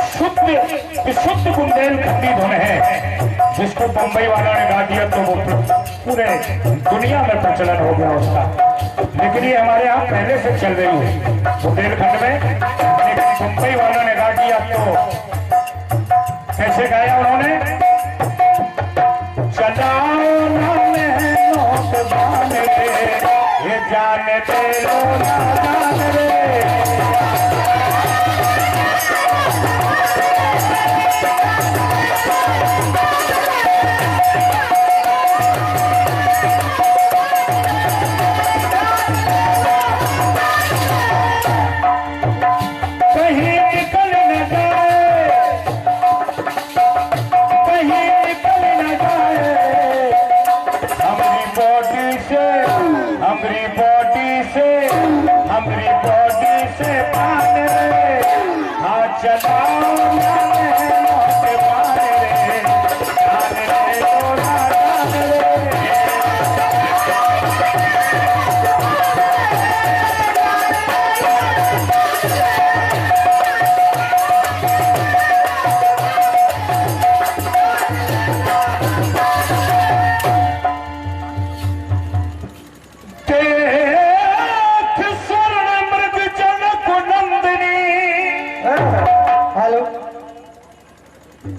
शुद्ध विशुद्ध बुंदेलखंडी धुन है, जिसको बम्बई वाला ने गा दिया तो वो पूरे दुनिया में प्रचलन हो गया उसका। लेकिन ये हमारे यहाँ पहले से चल रही है बुंदेलखंड में, लेकिन बम्बई वाला ने गा दिया तो कैसे गाया उन्होंने? चलाओ ना नोट बान रे, ये जाने दे लो ना जान रे।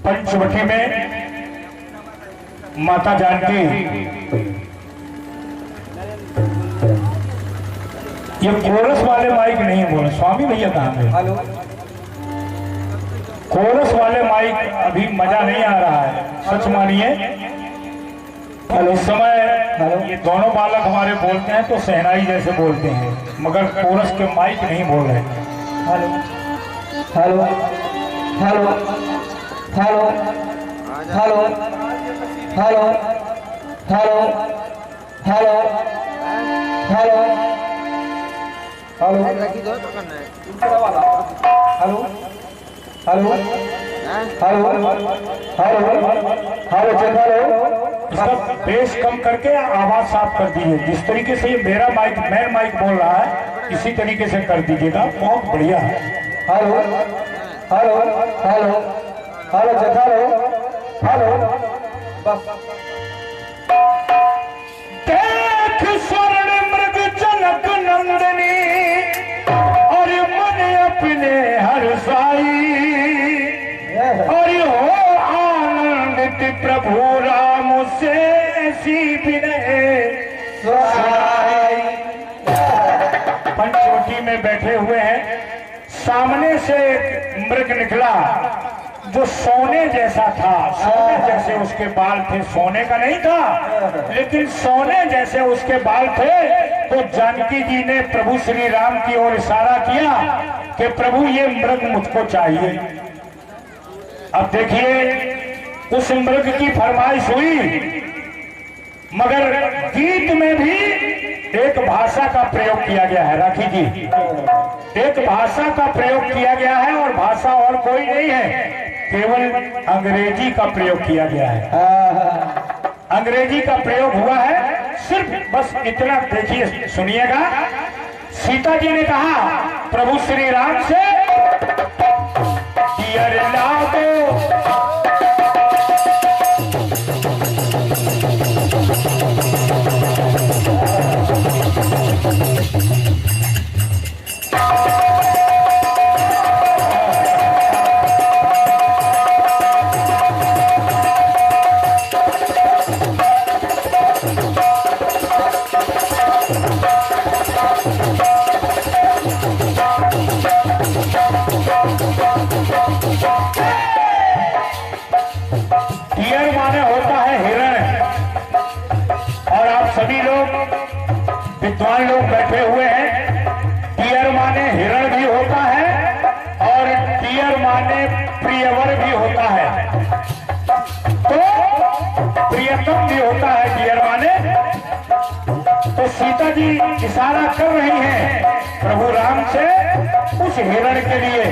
पंचवटी में माता जानकी, ये कोरस वाले माइक नहीं बोले स्वामी भैया कहाँ पे? कोरस वाले माइक अभी मजा नहीं आ रहा है, सच मानिए। इस समय ये दोनों बालक हमारे बोलते हैं तो सहनाई जैसे बोलते हैं, मगर कोरस के माइक नहीं बोल रहे। Hello hello hello hello hello hello hello hello hello hello hello hello hello bass कम करके आवाज साफ कर दीजिए। जिस तरीके से ये मेरा माइक मेन माइक बोल रहा है, इसी तरीके से कर दीजिएगा, बहुत बढ़िया है। हेलो हेलो हेलो हेलो जगा लो, हेलो बस। देख स्वर्ण मृग जनक नंदनी और मन अपने हर्षाई, और हो आनंदित प्रभु राम से ऐसी विनय सुनाई। पंचवटी में बैठे हुए हैं, सामने से एक मृग निकला जो सोने जैसा था, सोने जैसे उसके बाल थे, सोने का नहीं था लेकिन सोने जैसे उसके बाल थे। तो जानकी जी ने प्रभु श्री राम की ओर इशारा किया कि प्रभु ये मृग मुझको चाहिए। अब देखिए उस मृग की फरमाइश हुई, मगर गीत में भी एक भाषा का प्रयोग किया गया है। राखी जी, एक भाषा का प्रयोग किया गया है और भाषा और कोई नहीं है, केवल अंग्रेजी का प्रयोग किया गया है। अंग्रेजी का प्रयोग हुआ है, सिर्फ बस इतना देखिए, सुनिएगा। सीता जी ने कहा प्रभु श्री राम से, विद्वान लोग बैठे हुए हैं। टियर माने हिरण भी होता है और टियर माने प्रियवर भी होता है, तो प्रियतम भी होता है टियर माने। तो सीता जी इशारा कर रही हैं प्रभु राम से उस हिरण के लिए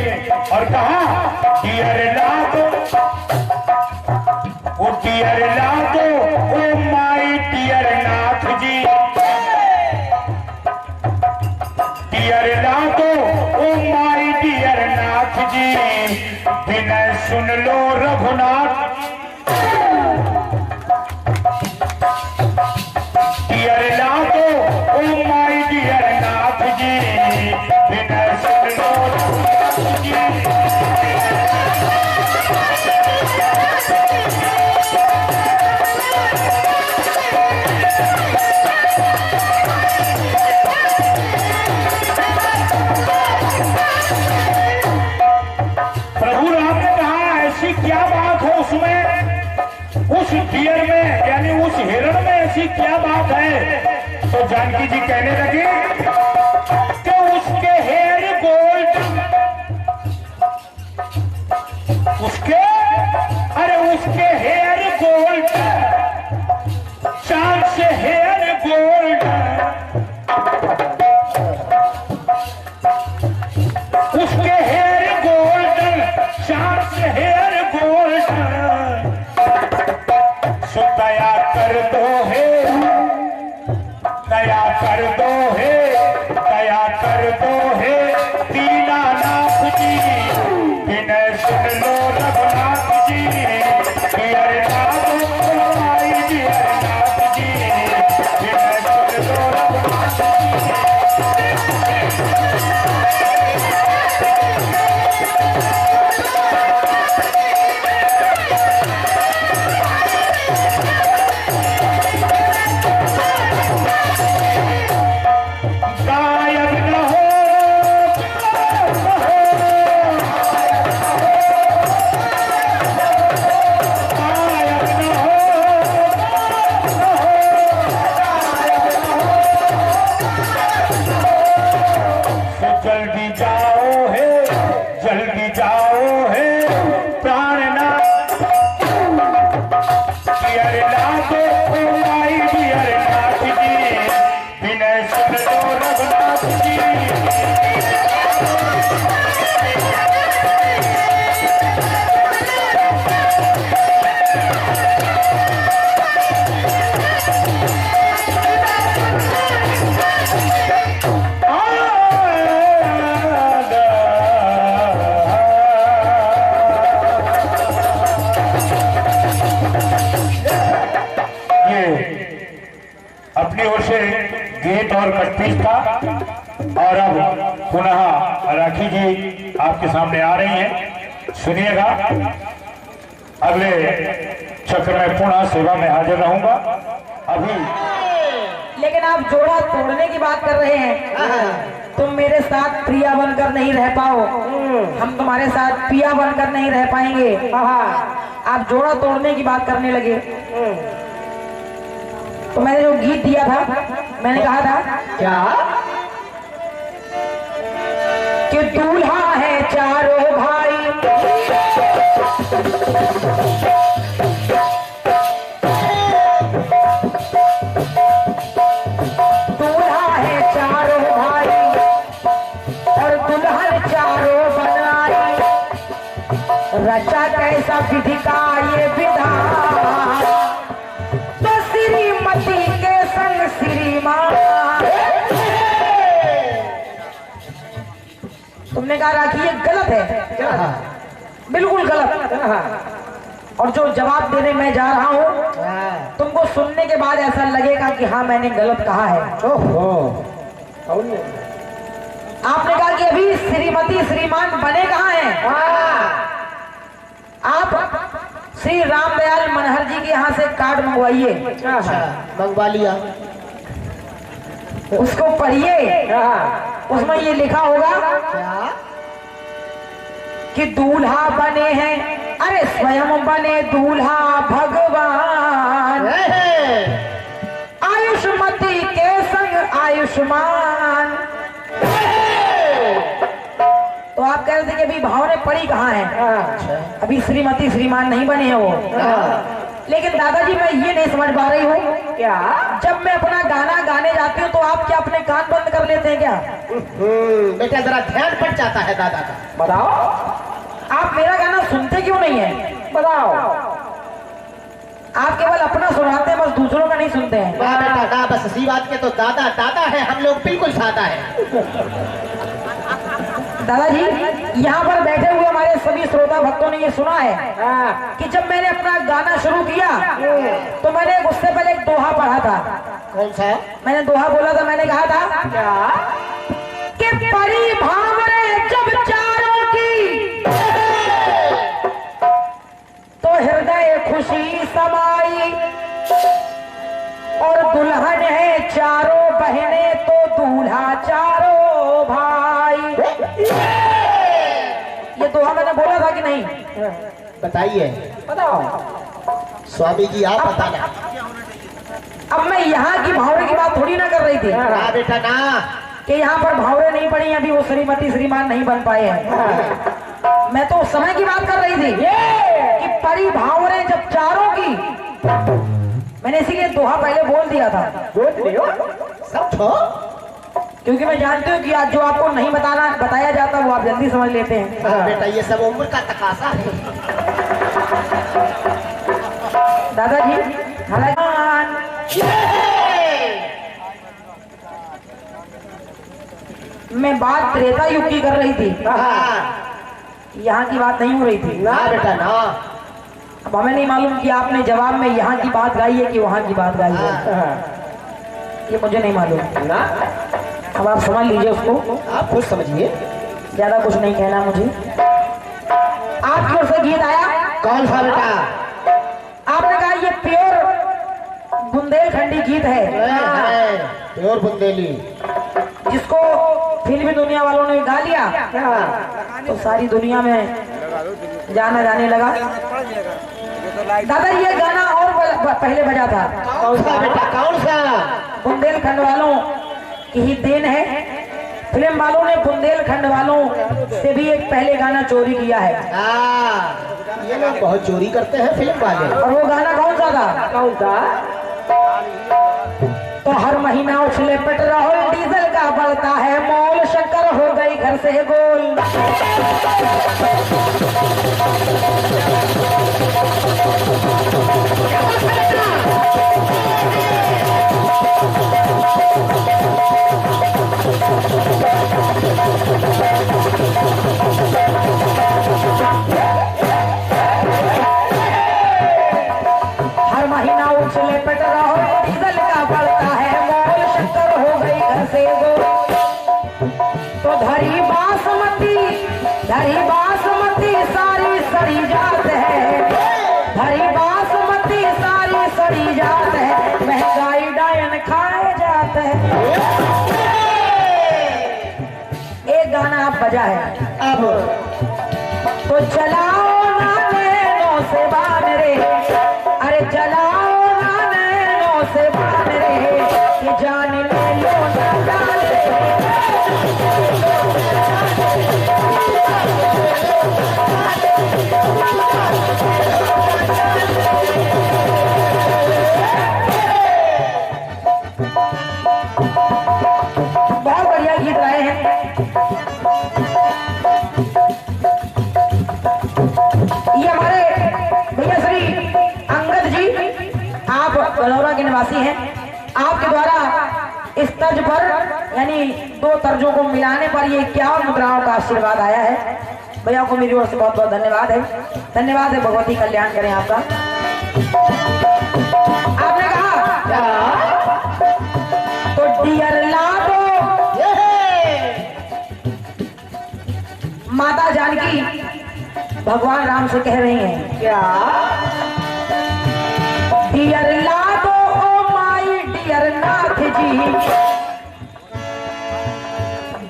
और कहा टियर ला दो, वो टियर ला दो, oh my dear Nath ji, dear ला दो, ओ माई टियर नाथ नाथ जी, विनय सुन लो रघुनाथ। डियर लाडो ओ माय डियर नाथ जी, विनय सुन लो रघुनाथ जी। प्रभु राम ने कहा ऐसी क्या बात है उसमें, उस डियर में यानी उस हिरण में ऐसी क्या बात है। तो जानकी जी कहने लगी कि उसके हेयर गोल्ड, उसके अरे उसके हेयर गोल्ड, चांद से हेयर गोल्ड, उसके हेयर गोल्ड, चांद से हेयर गोल्ड। सो दया कर दो है, दया कर दो है, दया कर दो है दीनानाथ जी, विनय सुन लो रघुनाथ जी। डियर नाथ आई डियर नाथ जी, विनय सुन लो रघुनाथ जी। गायब न हो, गायब न हो, तो जल्दी जाओ है, जल्दी जाओ है प्राणनाथ। डियर लाडो ओ माय डियर नाथ जी, विनय सुन लो रघुनाथ जी। अपनी ओर से गेट और कटपीस था और अब पुनः राखी जी आपके सामने आ रही हैं। सुनिएगा, अगले चक्र में पुनः सेवा में हाजिर रहूंगा। अभी लेकिन आप जोड़ा तोड़ने की बात कर रहे हैं, तुम मेरे साथ प्रिया बनकर नहीं रह पाओ, हम तुम्हारे साथ पिया बनकर नहीं रह पाएंगे। आप जोड़ा तोड़ने की बात करने लगे, तो मैंने जो गीत दिया था, मैंने कहा था क्या कि दूल्हा है चारों भाई, दूल्हा है चारों भाई और दुल्हन चारों बनाई। रचा कैसा विधि का ये विधान, तो श्रीमती के संग श्रीमान। तुमने कहा राखी ये गलत है, बिल्कुल गलत। और जो जवाब देने मैं जा रहा हूँ, तुमको सुनने के बाद ऐसा लगेगा कि हाँ मैंने गलत कहा है। आपने कहा कि अभी श्रीमती श्रीमान बने कहाँ हैं? आप श्री रामदयाल मनहर जी के यहाँ से कार्ड मंगवाइए, मंगवा लिया। उसको पढ़िए, उसमें ये लिखा होगा क्या कि दूल्हा बने हैं, अरे स्वयं बने दूल्हा भगवान, आयुष्मती के संग आयुष्मान। तो आप कह रहे थे कि अभी भावने पड़ी कहाँ है, अभी श्रीमती श्रीमान नहीं बने हैं वो। लेकिन दादाजी मैं ये नहीं समझ पा रही हूँ, क्या जब मैं अपना गाना गाने जाती हूँ तो आप क्या अपने कान बंद कर लेते हैं क्या? बेटा जरा ध्यान पड़ जाता है दादा का। बताओ, आप मेरा गाना सुनते क्यों नहीं है? बताओ, आप केवल अपना सुनाते हैं, बस दूसरों का नहीं सुनते हैं। वाह बेटा ना, बस इसी बात के तो दादा दादा है, हम लोग बिल्कुल सादा है। दादाजी यहाँ पर बैठे हुए हमारे सभी श्रोता भक्तों ने ये सुना है कि जब मैंने अपना गाना शुरू किया तो मैंने उससे पहले एक दोहा पढ़ा था। कौन सा? मैंने दोहा बोला था, मैंने कहा था कि परी भावरे जब चारों की तो हृदय खुशी समाई, और दुल्हन है चारों बहनें तो दूल्हा चारों भाई। ये दोहा मैंने बोला था कि नहीं? बताइए, बताओ स्वामी जी आप बताना। अब मैं यहाँ की भावरे की बात थोड़ी ना कर रही थी ना बेटा ना, कि यहाँ पर भावरे नहीं पड़ी, अभी वो श्रीमती श्रीमान नहीं बन पाए हैं। मैं तो उस समय की बात कर रही थी कि परी भावरे जब चारों की, मैंने इसीलिए दोहा पहले बोल दिया था। सब छो, क्योंकि मैं जानती हूँ कि आज जो आपको नहीं बताया जाता वो आप जल्दी समझ लेते हैं। बेटा ये सब उम्र का तकाजा है। दादाजी मैं बात त्रेता युग की कर रही थी, यहाँ की बात नहीं हो रही थी। ना बेटा ना, अब हमें नहीं मालूम कि आपने जवाब में यहाँ की बात गाई है कि वहाँ की बात गाई है, ये मुझे नहीं मालूम ना। अब आप समझ लीजिए उसको, आप खुद समझिए, ज्यादा कुछ नहीं कहना मुझे। आपकी ओर से गीत आया, कौन सा बेटा? आपने कहा ये प्योर बुंदेलखंडी गीत है, प्योर बुंदेली, जिसको फिल्मी दुनिया वालों ने गा लिया तो सारी दुनिया में जाना जाने लगा। दादा ये गाना और पहले बजा था। कौन सा बेटा, कौन सा? बुंदेलखंड वालों की ही देन है, फिल्म वालों ने बुंदेलखंड वालों से भी एक पहले गाना चोरी किया है। ये लोग बहुत चोरी करते हैं फिल्म वाले। और वो गाना कौन सा था? कौन सा? तो हर महीना उछले पेट्रोल डीजल का बढ़ता है मोल, शक्कर हो गई घर से गोल। हर महीना उछले पेट्रोल डीजल का बढ़ता है मोल, शक्कर हो गई घर से गोल। तो धरी बासमती सारी सड़ी जात है, धरी बासमती सारी सड़ी जात है, महंगाई डायन खाए जात है। एक गाना आप बजा है अब तो चलाओ ना नैनों से बान रे, अरे चलाओ ना नैनों से बान रे, कि जान ले लो ना डाल बहुत बढ़िया गीत गाए हैं। ये हमारे भैया श्री अंगद जी, आप बलौरा के निवासी हैं, आपके द्वारा इस तर्ज पर यानी दो तर्जों को मिलाने पर ये 51 मुद्राओं का आशीर्वाद आया है। भैया को मेरी ओर से बहुत बहुत धन्यवाद है। धन्यवाद है, भगवती कल्याण करें आपका। आपने कहा तो डियर लाडो, माता जानकी भगवान राम से कह रही हैं क्या? डियर लाडो ओ माई डियर नाथ जी,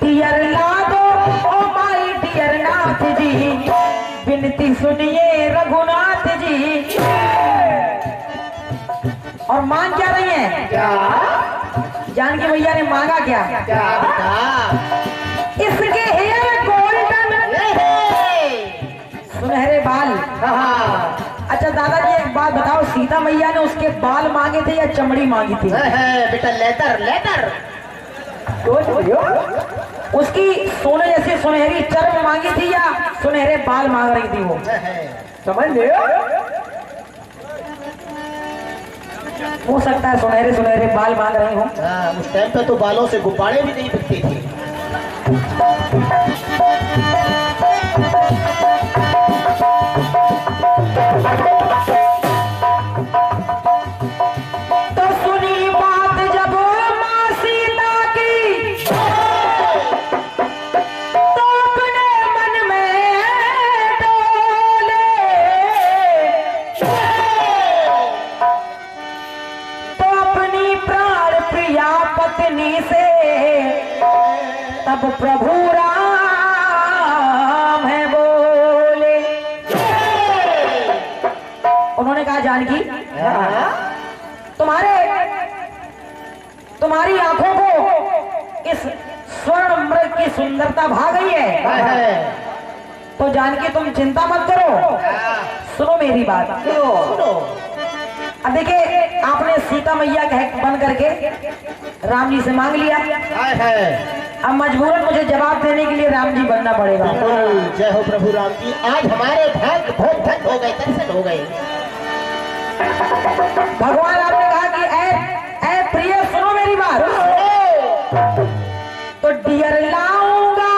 डियर लाडो ओ माई डियर नाथ जी, विनती सुनिए रघुनाथ जी। और मांग क्या रही हैं? क्या जानकी मैया ने मांगा क्या? इसके हेयर गोल्डन सुनहरे बाल। अच्छा दादाजी एक बात बताओ, सीता मैया ने उसके बाल मांगे थे या चमड़ी मांगी थी? बेटा लेदर लेदर, उसकी सोने जैसी सुनहरी चर्म मांगी थी या सुनहरे बाल मांग रही थी वो? समझ लियो, हो सकता है सुनहरे सुनहरे बाल मांग रही हो। उस टाइम पे तो बालों से गुब्बारे भी नहीं बिकते थे। सब प्रभु राम है बोले। उन्होंने कहा जानकी तुम्हारी आंखों को इस स्वर्ण मृग की सुंदरता भा गई है, तो जानकी तुम चिंता मत करो, सुनो मेरी बात। अब देखिए आपने सीता मैया कह बन करके राम जी से मांग लिया, अब मजबूरन मुझे जवाब देने के लिए राम जी बनना पड़ेगा। जय हो प्रभु राम जी, आज हमारे भाग बहुत धन हो गए, दर्शन हो गए। भगवान आपने कहा कि ऐ प्रिय सुनो मेरी बात, तो डियर लाऊंगा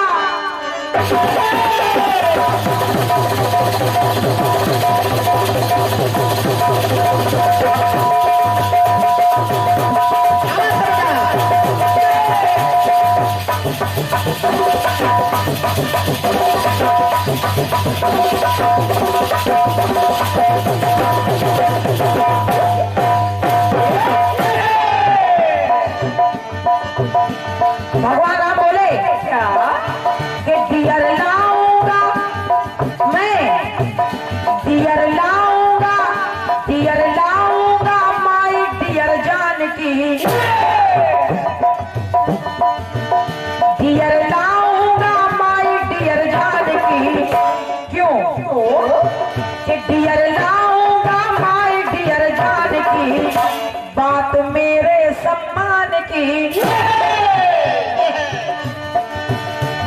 भगवान राम बोले कि डियर लाऊंगा मैं, डियर लाऊंगा माई डियर जानकी, डियर लाऊंगा माई डियर जानकी। क्यों कि डियर लाऊंगा माई डियर जानकी, बात मेरे सम्मान की,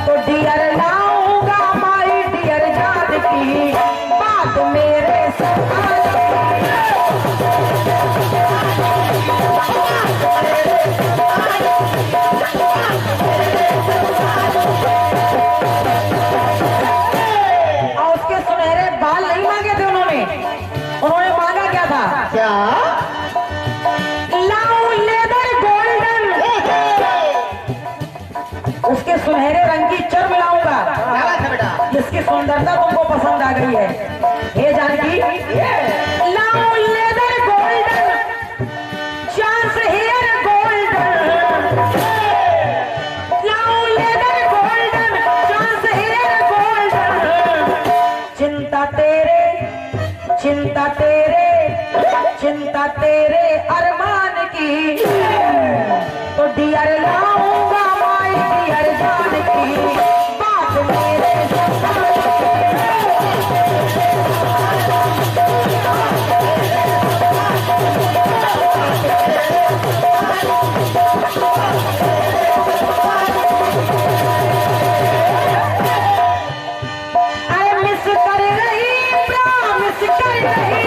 तो डियर लाऊंगा माई डियर जानकी, बात मेरे सम्मान की। और उसके सुनहरे बाल नहीं मांगे थे उन्होंने मांगा क्या था? क्या लाऊं लेदर गोल्डन, उसके सुनहरे रंग की चर्म लाऊंगा जिसकी सुंदरता तुमको पसंद आ गई है। हे जानकी लाऊं लेदर गोल्डन, चांस हेयर गोल्डन, लाऊं लेदर गोल्डन, चांस हेयर गोल्डन। चिंता तेरे अरमान की, तो डियर लाऊंगा माई डियर जानकी, बात मेरे सम्मान अरे मिस कर रही, प्रॉमिस कर रही,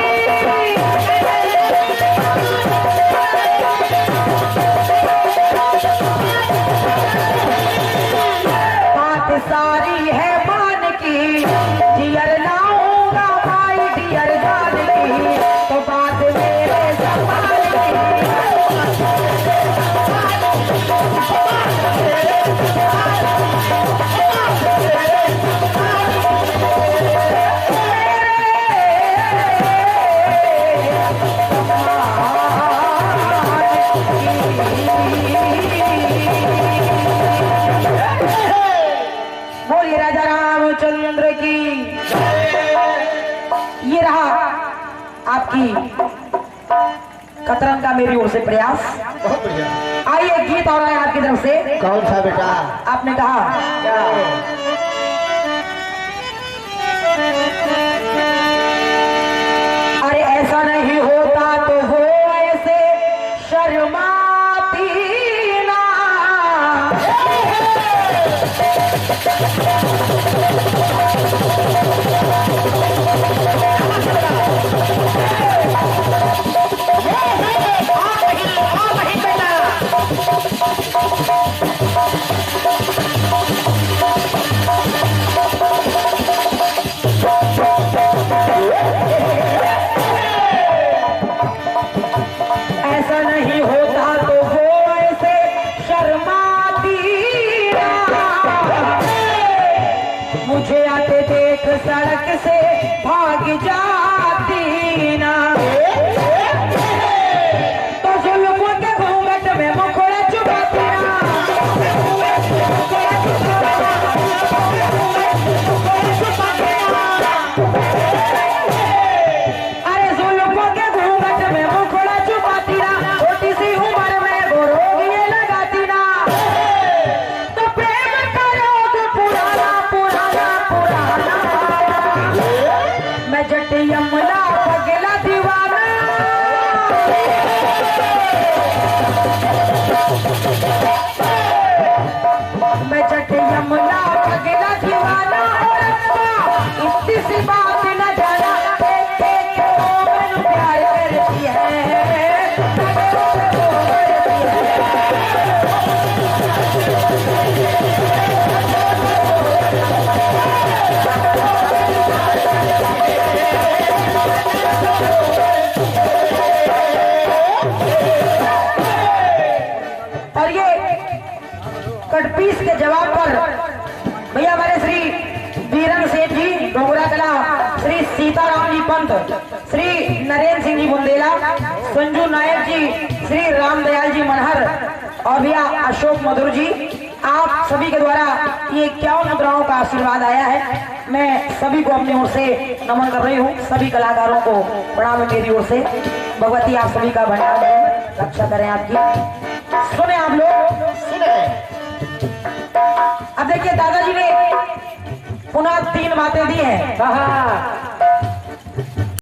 बात सारी है मान की, डियर लाऊंगा माई डियर जानकी, तो बात मेरे सम्मान की। बोलिए राजा रामचंद्र की। ये रहा आपकी कतरन का मेरी ओर से प्रयास। बहुत बढ़िया। आइए गीत और आए आपकी तरफ से। कौन सा बेटा? आपने कहा अरे ऐसा नहीं होता तो वो ऐसे शर्माती ना, ऐसा नहीं होता तो वो ऐसे शर्माती ना, मुझे आते देख सड़क से भाग जाती ना, तो जुल्मों के घूंघट में मुखड़ा चुपाती ना, मैं जट यमुना पगला दीवाना मैं जट यमुना पगला दीवाना इतनी सी बात न जाना मैंने प्यार करती है और ये कटपीस के जवाब पर भैया हमारे श्री वीरन सेठ जी डोगरा कला, श्री सीताराम जी पंत, श्री नरेंद्र सिंह जी बुंदेला, संजू नायक जी, श्री रामदयाल जी मनहर और भैया अशोक मधुर जी, आप सभी के द्वारा ये 51 मुद्राओं का आशीर्वाद आया है। मैं सभी को अपनी ओर से नमन कर रही हूँ। सभी कलाकारों को प्रणाम है मेरी ओर से। भगवती आप सभी का भंडार करें, रक्षा करें आपकी। सुने आप लोग, सुने। अब देखिए दादाजी ने पुनः 3 बातें दी हैं।